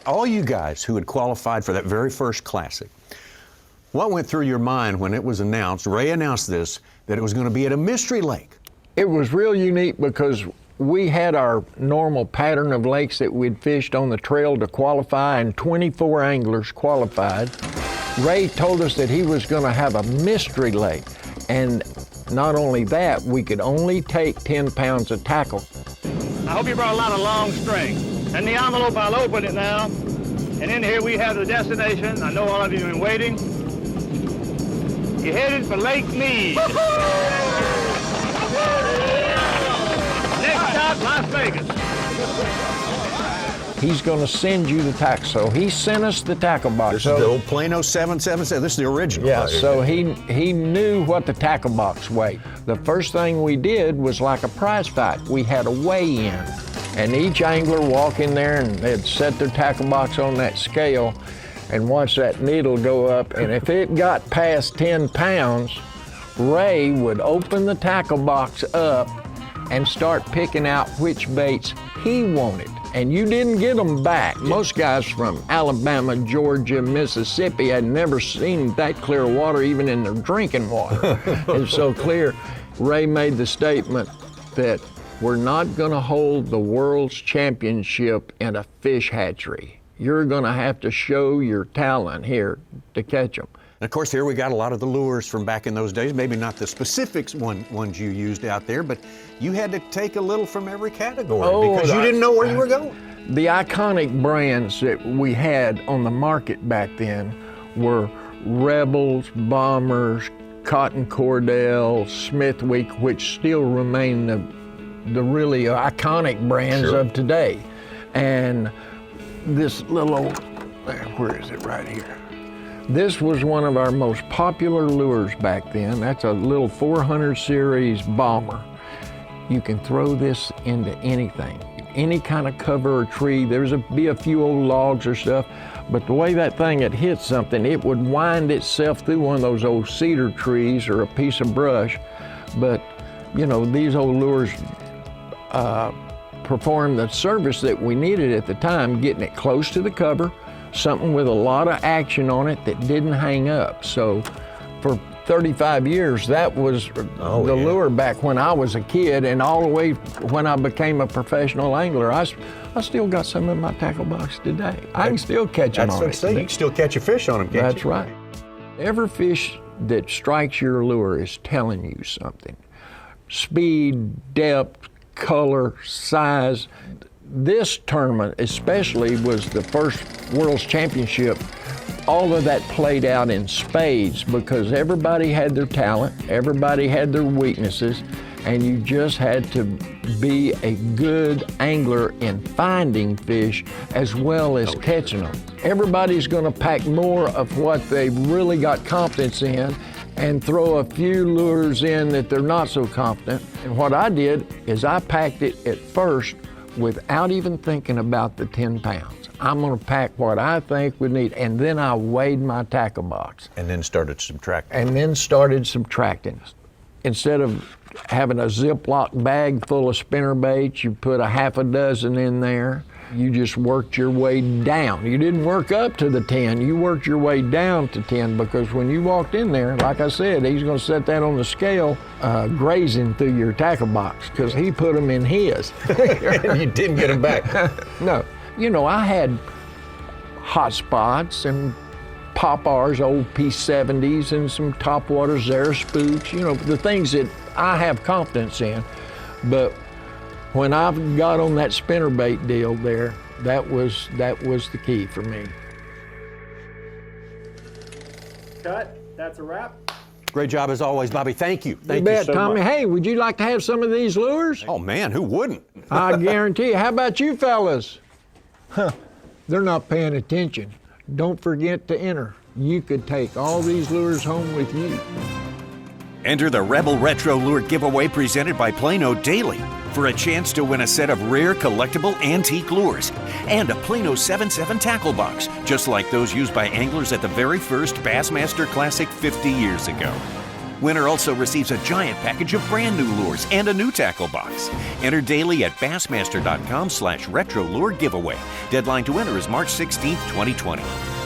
all you guys who had qualified for that very first Classic, what went through your mind when it was announced, Ray announced this, that it was going to be at a mystery lake? It was real unique because we had our normal pattern of lakes that we'd fished on the trail to qualify, and 24 anglers qualified. Ray told us that he was going to have a mystery lake, and not only that, we could only take 10 pounds of tackle. I hope you brought a lot of long string. And the envelope, I'll open it now. And in here we have the destination. I know all of you have been waiting. You're headed for Lake Mead. Next stop, Las Vegas. He's going to send you the tackle. So he sent us the tackle box. This is the old Plano 777. This is the original. Yeah, so he knew what the tackle box weighed. The first thing we did was like a prize fight. We had a weigh-in, and each angler walk in there and they'd set their tackle box on that scale and watch that needle go up, and if it got past 10 pounds, Ray would open the tackle box up and start picking out which baits he wanted. And you didn't get them back. Most guys from Alabama, Georgia, Mississippi had never seen that clear water even in their drinking water. It's so clear. Ray made the statement that we're not gonna hold the world's championship in a fish hatchery. You're gonna have to show your talent here to catch them. And of course, here we got a lot of the lures from back in those days, maybe not the specifics ones you used out there, but you had to take a little from every category because you didn't know where you were going. The iconic brands that we had on the market back then were Rebels, Bombers, Cotton Cordell, Smithwick, which still remain the really iconic brands of today. And this little, where is it, right here? This was one of our most popular lures back then. That's a little 400 series Bomber. You can throw this into anything, any kind of cover or tree. There's be a few old logs or stuff, but the way that thing had hit something, it would wind itself through one of those old cedar trees or a piece of brush. But, you know, these old lures performed the service that we needed at the time, getting it close to the cover, something with a lot of action on it that didn't hang up. So for 35 years, that was the lure back when I was a kid, and all the way when I became a professional angler. I still got some in my tackle box today. I can still catch them on it. You can still catch a fish on them, can't you? That's right. Every fish that strikes your lure is telling you something. Speed, depth, color, size. This tournament especially was the first World's Championship. All of that played out in spades because everybody had their talent, everybody had their weaknesses, and you just had to be a good angler in finding fish as well as catching them. Everybody's gonna pack more of what they really got confidence in and throw a few lures in that they're not so confident. And what I did is I packed it at first without even thinking about the 10 pounds. I'm gonna pack what I think we need, and then I weighed my tackle box. And then started subtracting. Instead of having a Ziploc bag full of spinner baits, you put a half a dozen in there. You just worked your way down. You didn't work up to the 10, you worked your way down to 10, because when you walked in there, like I said, he's gonna set that on the scale, grazing through your tackle box, because he put them in his. And you didn't get them back. No. You know, I had hot spots and Pop-R's, old P70s, and some Topwater Zara spooks, you know, the things that I have confidence in. But when I got on that spinnerbait deal there, that was the key for me. Cut. That's a wrap. Great job as always, Bobby. Thank you. You bet, Tommy. Hey, would you like to have some of these lures? Oh man, who wouldn't? I guarantee you. How about you fellas? Huh, they're not paying attention. Don't forget to enter. You could take all these lures home with you. Enter the Rebel Retro Lure giveaway presented by Plano Daily for a chance to win a set of rare collectible antique lures and a Plano 77 tackle box, just like those used by anglers at the very first Bassmaster Classic 50 years ago. Winner also receives a giant package of brand new lures and a new tackle box. Enter daily at Bassmaster.com/retro lure giveaway. Deadline to enter is March 16th, 2020.